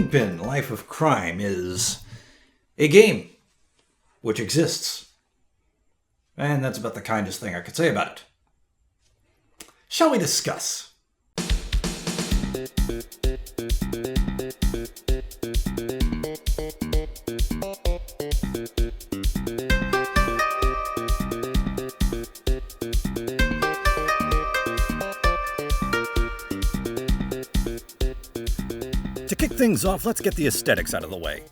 Kingpin Life of Crime is a game which exists. And that's about the kindest thing I could say about it. Shall we discuss? To kick things off, let's get the aesthetics out of the way.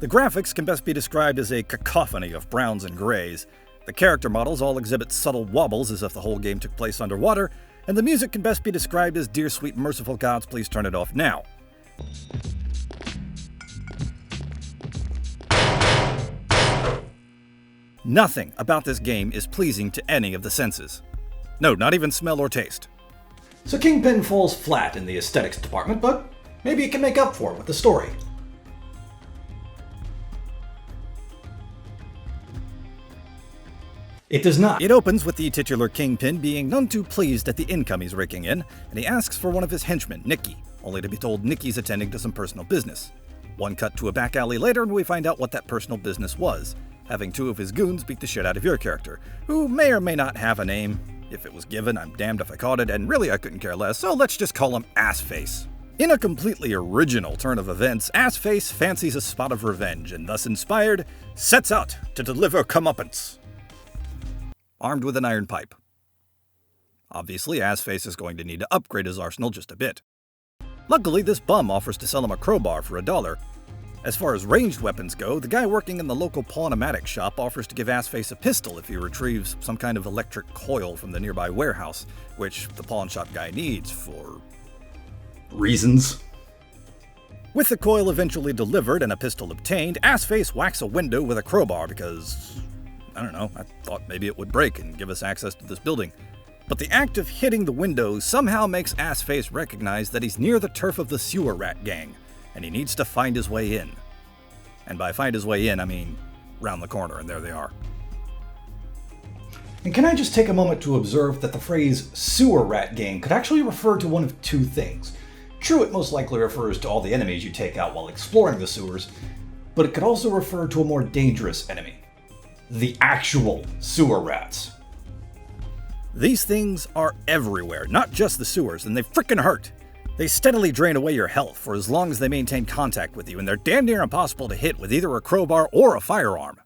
The graphics can best be described as a cacophony of browns and grays. The character models all exhibit subtle wobbles as if the whole game took place underwater, and the music can best be described as "Dear sweet merciful gods, please turn it off now." Nothing about this game is pleasing to any of the senses. No, not even smell or taste. So Kingpin falls flat in the aesthetics department, but maybe it can make up for it with the story. It does not. It opens with the titular Kingpin being none too pleased at the income he's raking in, and he asks for one of his henchmen, Nicky, only to be told Nicky's attending to some personal business. One cut to a back alley later and we find out what that personal business was, having two of his goons beat the shit out of your character, who may or may not have a name. If it was given, I'm damned if I caught it, and really I couldn't care less, so let's just call him Assface. In a completely original turn of events, Assface fancies a spot of revenge, and thus inspired, sets out to deliver comeuppance, armed with an iron pipe. Obviously, Assface is going to need to upgrade his arsenal just a bit. Luckily, this bum offers to sell him a crowbar for $1. As far as ranged weapons go, the guy working in the local pawnomatic shop offers to give Assface a pistol if he retrieves some kind of electric coil from the nearby warehouse, which the pawn shop guy needs for reasons. With the coil eventually delivered and a pistol obtained, Assface whacks a window with a crowbar because, I don't know, I thought maybe it would break and give us access to this building. But the act of hitting the window somehow makes Assface recognize that he's near the turf of the sewer rat gang, and he needs to find his way in. And by find his way in, I mean round the corner, and there they are. And can I just take a moment to observe that the phrase sewer rat gang could actually refer to one of two things. True, it most likely refers to all the enemies you take out while exploring the sewers, but it could also refer to a more dangerous enemy. The actual sewer rats. These things are everywhere, not just the sewers, and they frickin' hurt. They steadily drain away your health for as long as they maintain contact with you, and they're damn near impossible to hit with either a crowbar or a firearm.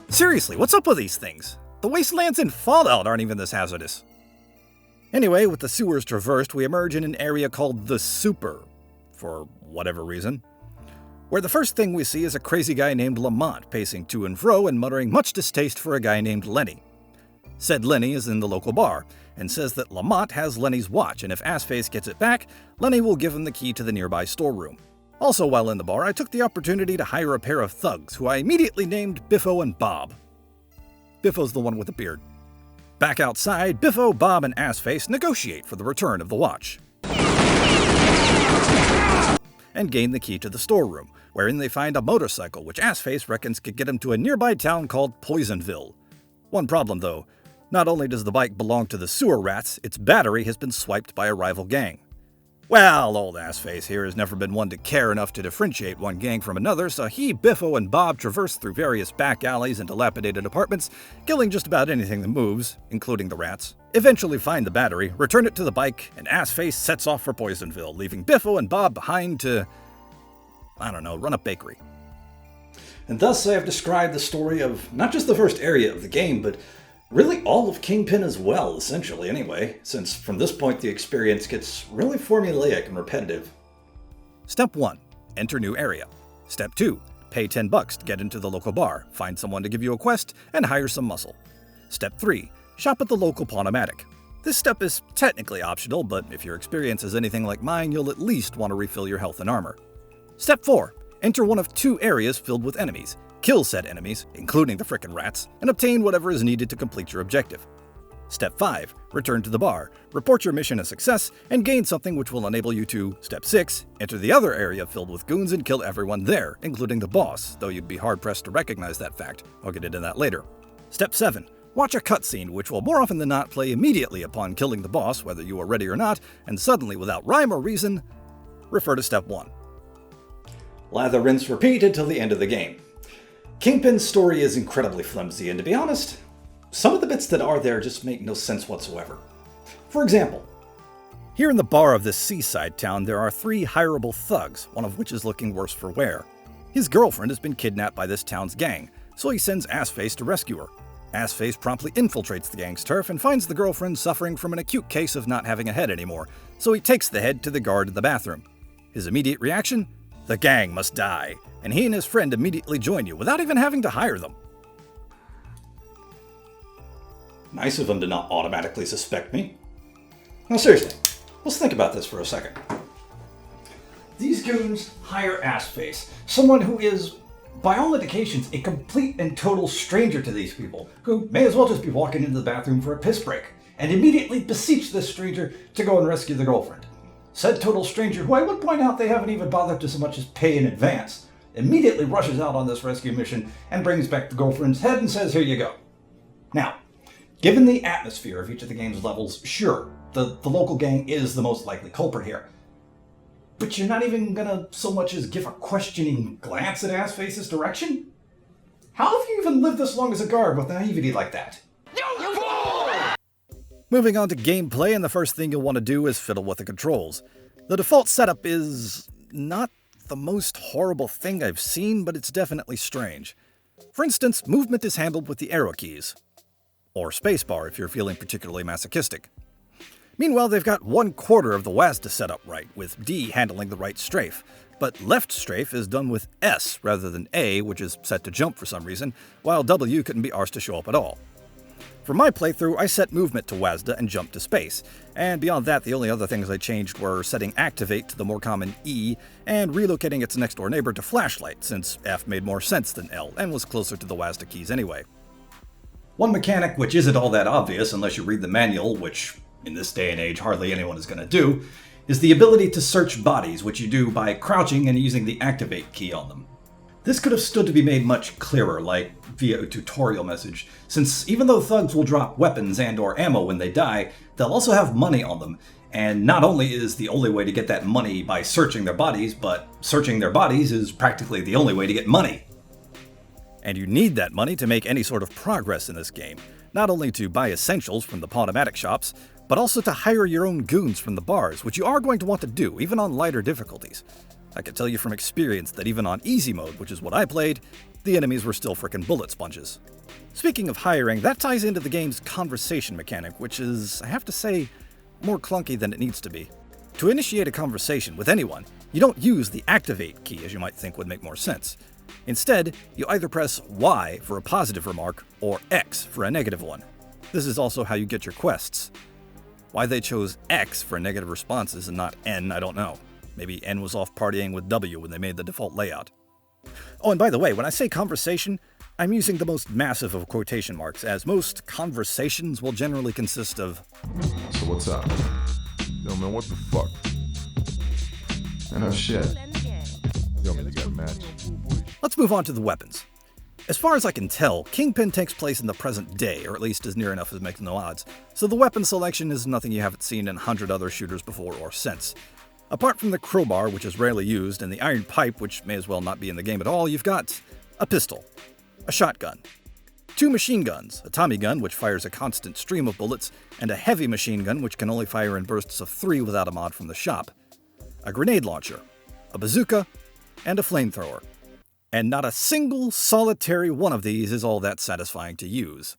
Seriously, what's up with these things? The wastelands in Fallout aren't even this hazardous. Anyway, with the sewers traversed, we emerge in an area called the Super, for whatever reason, where the first thing we see is a crazy guy named Lamont pacing to and fro and muttering much distaste for a guy named Lenny. Said Lenny is in the local bar, and says that Lamont has Lenny's watch, and if Assface gets it back, Lenny will give him the key to the nearby storeroom. Also, while in the bar, I took the opportunity to hire a pair of thugs, who I immediately named Biffo and Bob. Biffo's the one with the beard. Back outside, Biffo, Bob, and Assface negotiate for the return of the watch, and gain the key to the storeroom, wherein they find a motorcycle which Assface reckons could get him to a nearby town called Poisonville. One problem though, not only does the bike belong to the sewer rats, its battery has been swiped by a rival gang. Well, old Assface here has never been one to care enough to differentiate one gang from another, so he, Biffo, and Bob traverse through various back alleys and dilapidated apartments, killing just about anything that moves, including the rats. Eventually find the battery, return it to the bike, and Assface sets off for Poisonville, leaving Biffo and Bob behind to, I don't know, run a bakery. And thus I have described the story of not just the first area of the game, but really all of Kingpin as well, essentially anyway, since from this point the experience gets really formulaic and repetitive. Step 1. Enter new area. Step 2. pay $10 to get into the local bar, find someone to give you a quest, and hire some muscle. Step 3. Shop at the local Pawnomatic. This step is technically optional, but if your experience is anything like mine, you'll at least want to refill your health and armor. Step 4. Enter one of 2 areas filled with enemies. Kill said enemies, including the frickin' rats, and obtain whatever is needed to complete your objective. Step 5. Return to the bar, report your mission a success, and gain something which will enable you to, Step 6, enter the other area filled with goons and kill everyone there, including the boss, though you'd be hard-pressed to recognize that fact. I'll get into that later. Step 7. Watch a cutscene which will more often than not play immediately upon killing the boss, whether you are ready or not, and suddenly, without rhyme or reason, refer to Step 1. Lather, rinse, repeat until the end of the game. Kingpin's story is incredibly flimsy, and to be honest, some of the bits that are there just make no sense whatsoever. For example, here in the bar of this seaside town, there are 3 hireable thugs, one of which is looking worse for wear. His girlfriend has been kidnapped by this town's gang, so he sends Assface to rescue her. Assface promptly infiltrates the gang's turf and finds the girlfriend suffering from an acute case of not having a head anymore, so he takes the head to the guard in the bathroom. His immediate reaction? The gang must die, and he and his friend immediately join you without even having to hire them. Nice of them to not automatically suspect me. Now seriously, let's think about this for a second. These goons hire Assface, someone who is, by all indications, a complete and total stranger to these people, who may as well just be walking into the bathroom for a piss break, and immediately beseech this stranger to go and rescue the girlfriend. Said total stranger, who I would point out they haven't even bothered to so much as pay in advance, immediately rushes out on this rescue mission and brings back the girlfriend's head and says, here you go. Now, given the atmosphere of each of the game's levels, sure, the local gang is the most likely culprit here. But you're not even gonna so much as give a questioning glance at Assface's direction? How have you even lived this long as a guard with naivety like that? You fool! Moving on to gameplay, and the first thing you'll want to do is fiddle with the controls. The default setup is not the most horrible thing I've seen, but it's definitely strange. For instance, movement is handled with the arrow keys, or spacebar if you're feeling particularly masochistic. Meanwhile, they've got 1/4 of the WASD set up right, with D handling the right strafe, but left strafe is done with S rather than A, which is set to jump for some reason, while W couldn't be arsed to show up at all. For my playthrough, I set movement to WASD and jump to space, and beyond that the only other things I changed were setting activate to the more common E, and relocating its next door neighbor to flashlight, since F made more sense than L, and was closer to the WASD keys anyway. One mechanic which isn't all that obvious unless you read the manual, which in this day and age hardly anyone is going to do, is the ability to search bodies, which you do by crouching and using the activate key on them. This could have stood to be made much clearer, like via a tutorial message, since even though thugs will drop weapons and or ammo when they die, they'll also have money on them, and not only is the only way to get that money by searching their bodies, but searching their bodies is practically the only way to get money. And you need that money to make any sort of progress in this game, not only to buy essentials from the Pawnomatic shops, but also to hire your own goons from the bars, which you are going to want to do, even on lighter difficulties. I can tell you from experience that even on easy mode, which is what I played, the enemies were still frickin' bullet sponges. Speaking of hiring, that ties into the game's conversation mechanic, which is, I have to say, more clunky than it needs to be. To initiate a conversation with anyone, you don't use the activate key, as you might think would make more sense. Instead, you either press Y for a positive remark, or X for a negative one. This is also how you get your quests. Why they chose X for negative responses and not N, I don't know. Maybe N was off partying with W when they made the default layout. Oh, and by the way, when I say conversation, I'm using the most massive of quotation marks, as most conversations will generally consist of, So what's up? Yo, man, what the fuck? No shit. Yo, man, you got a match. Let's move on to the weapons. As far as I can tell, Kingpin takes place in the present day, or at least as near enough as makes no odds, so the weapon selection is nothing you haven't seen in 100 other shooters before or since. Apart from the crowbar, which is rarely used, and the iron pipe, which may as well not be in the game at all, you've got a pistol, a shotgun, 2 machine guns, a Tommy gun, which fires a constant stream of bullets, and a heavy machine gun, which can only fire in bursts of 3 without a mod from the shop, a grenade launcher, a bazooka, and a flamethrower. And not a single solitary one of these is all that satisfying to use.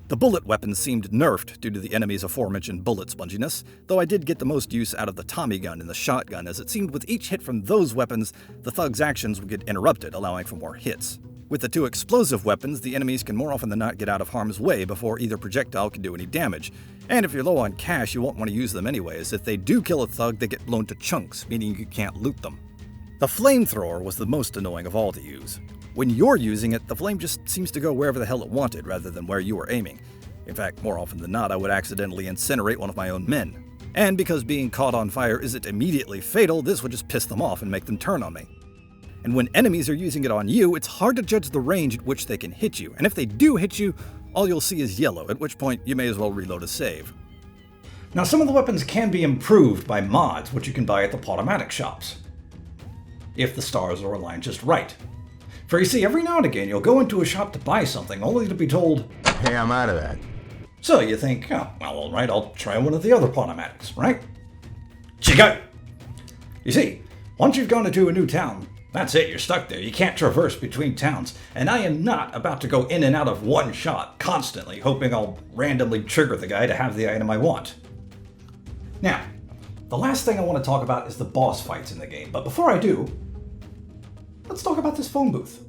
The bullet weapons seemed nerfed due to the enemy's aforementioned bullet sponginess, though I did get the most use out of the Tommy gun and the shotgun, as it seemed with each hit from those weapons, the thug's actions would get interrupted, allowing for more hits. With the two explosive weapons, the enemies can more often than not get out of harm's way before either projectile can do any damage. And if you're low on cash, you won't want to use them anyways. If they do kill a thug, they get blown to chunks, meaning you can't loot them. The flamethrower was the most annoying of all to use. When you're using it, the flame just seems to go wherever the hell it wanted rather than where you were aiming. In fact, more often than not, I would accidentally incinerate one of my own men. And because being caught on fire isn't immediately fatal, this would just piss them off and make them turn on me. And when enemies are using it on you, it's hard to judge the range at which they can hit you, and if they do hit you, all you'll see is yellow, at which point you may as well reload a save. Now, some of the weapons can be improved by mods, which you can buy at the Potomatic shops, if the stars are aligned just right. For you see, every now and again you'll go into a shop to buy something, only to be told, Hey, I'm out of that. So you think, oh, well, alright, I'll try one of the other Potomatics, right? Chica! You see, once you've gone into a new town, that's it, you're stuck there. You can't traverse between towns. And I am not about to go in and out of one shot, constantly, hoping I'll randomly trigger the guy to have the item I want. Now, the last thing I want to talk about is the boss fights in the game. But before I do, let's talk about this phone booth.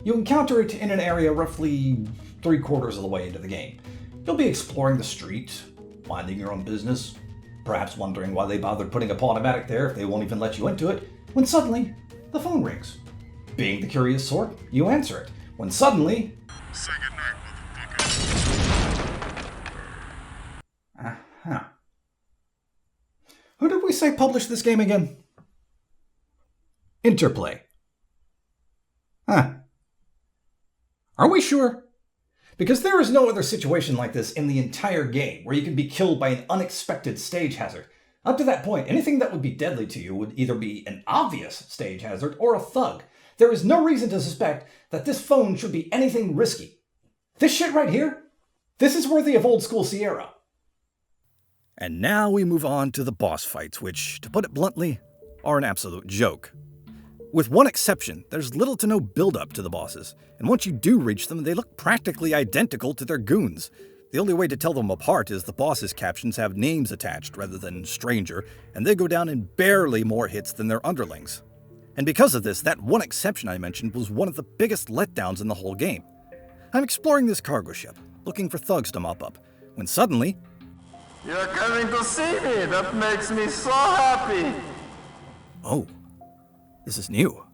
You encounter it in an area roughly 3/4 of the way into the game. You'll be exploring the street, minding your own business, perhaps wondering why they bothered putting a Potomatic there if they won't even let you into it, when suddenly, the phone rings. Being the curious sort, you answer it, when suddenly... Say goodnight, motherfucker. Uh-huh. Who did we say published this game again? Interplay. Huh. Are we sure? Because there is no other situation like this in the entire game where you can be killed by an unexpected stage hazard. Up to that point, anything that would be deadly to you would either be an obvious stage hazard or a thug. There is no reason to suspect that this phone should be anything risky. This shit right here, this is worthy of old school Sierra. And now we move on to the boss fights, which, to put it bluntly, are an absolute joke. With one exception, there's little to no build-up to the bosses, and once you do reach them, they look practically identical to their goons. The only way to tell them apart is the bosses' captions have names attached rather than stranger, and they go down in barely more hits than their underlings. And because of this, that one exception I mentioned was one of the biggest letdowns in the whole game. I'm exploring this cargo ship, looking for thugs to mop up, when suddenly... You're coming to see me! That makes me so happy! Oh, this is new.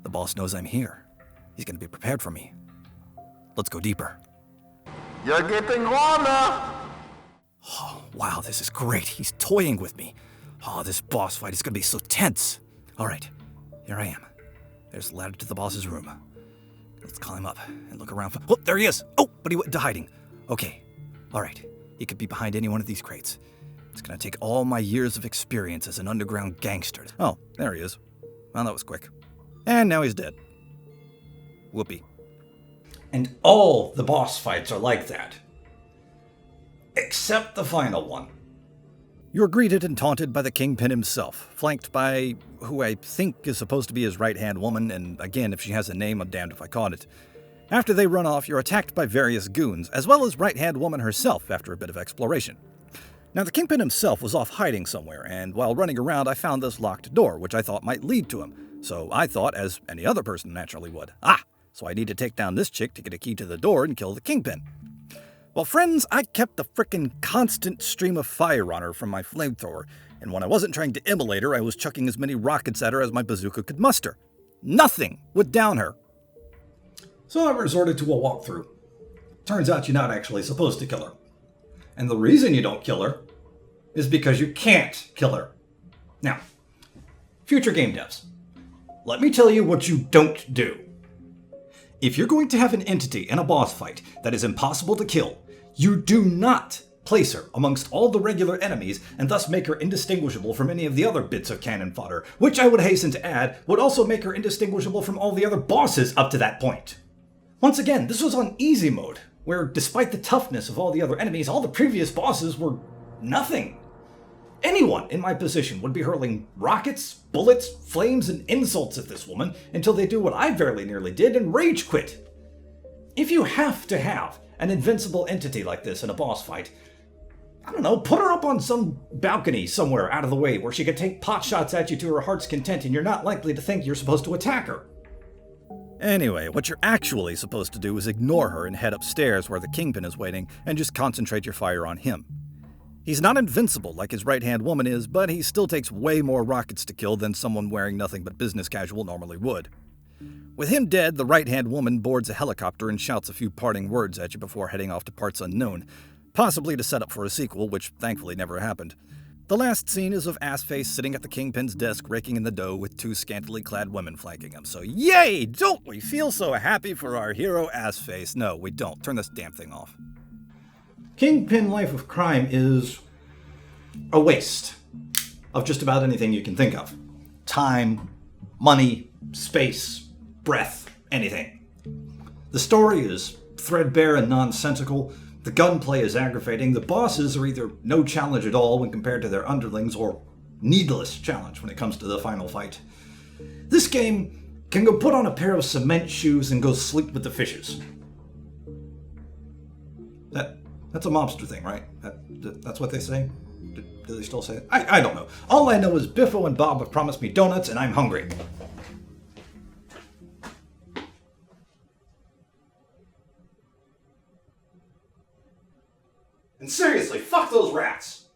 The boss knows I'm here. He's gonna be prepared for me. Let's go deeper. You're getting warmer! Oh, wow, this is great. He's toying with me. Oh, this boss fight is gonna be so tense. Alright, here I am. There's the ladder to the boss's room. Let's climb up and look around. Oh, there he is! Oh, but he went into hiding. Okay, alright. He could be behind any one of these crates. It's gonna take all my years of experience as an underground gangster. Oh, there he is. Well, that was quick. And now he's dead. Whoopee. And all the boss fights are like that. Except the final one. You're greeted and taunted by the Kingpin himself, flanked by who I think is supposed to be his right-hand woman, and again, if she has a name, I'm damned if I caught it. After they run off, you're attacked by various goons, as well as right-hand woman herself after a bit of exploration. Now, the Kingpin himself was off hiding somewhere, and while running around, I found this locked door, which I thought might lead to him. So I thought, as any other person naturally would, so I need to take down this chick to get a key to the door and kill the Kingpin. Well, friends, I kept a frickin' constant stream of fire on her from my flamethrower, and when I wasn't trying to immolate her, I was chucking as many rockets at her as my bazooka could muster. Nothing would down her. So I resorted to a walkthrough. Turns out you're not actually supposed to kill her. And the reason you don't kill her is because you can't kill her. Now, future game devs, let me tell you what you don't do. If you're going to have an entity in a boss fight that is impossible to kill, you do not place her amongst all the regular enemies and thus make her indistinguishable from any of the other bits of cannon fodder, which I would hasten to add would also make her indistinguishable from all the other bosses up to that point. Once again, this was on easy mode, where despite the toughness of all the other enemies, all the previous bosses were nothing. Anyone in my position would be hurling rockets, bullets, flames, and insults at this woman until they do what I very nearly did and rage quit. If you have to have an invincible entity like this in a boss fight. I don't know, put her up on some balcony somewhere out of the way where she can take pot shots at you to her heart's content and you're not likely to think you're supposed to attack her. Anyway, what you're actually supposed to do is ignore her and head upstairs where the Kingpin is waiting and just concentrate your fire on him. He's not invincible like his right-hand woman is, but he still takes way more rockets to kill than someone wearing nothing but business casual normally would. With him dead, the right-hand woman boards a helicopter and shouts a few parting words at you before heading off to parts unknown, possibly to set up for a sequel, which thankfully never happened. The last scene is of Assface sitting at the Kingpin's desk raking in the dough with two scantily clad women flanking him. So yay! Don't we feel so happy for our hero Assface? No, we don't. Turn this damn thing off. Kingpin Life of Crime is a waste of just about anything you can think of. Time, money, space, breath, anything. The story is threadbare and nonsensical. The gunplay is aggravating. The bosses are either no challenge at all when compared to their underlings, or needless challenge when it comes to the final fight. This game can go put on a pair of cement shoes and go sleep with the fishes. That's a mobster thing, right? That's what they say? Do they still say it? I don't know. All I know is Biffo and Bob have promised me donuts and I'm hungry. And seriously, fuck those rats!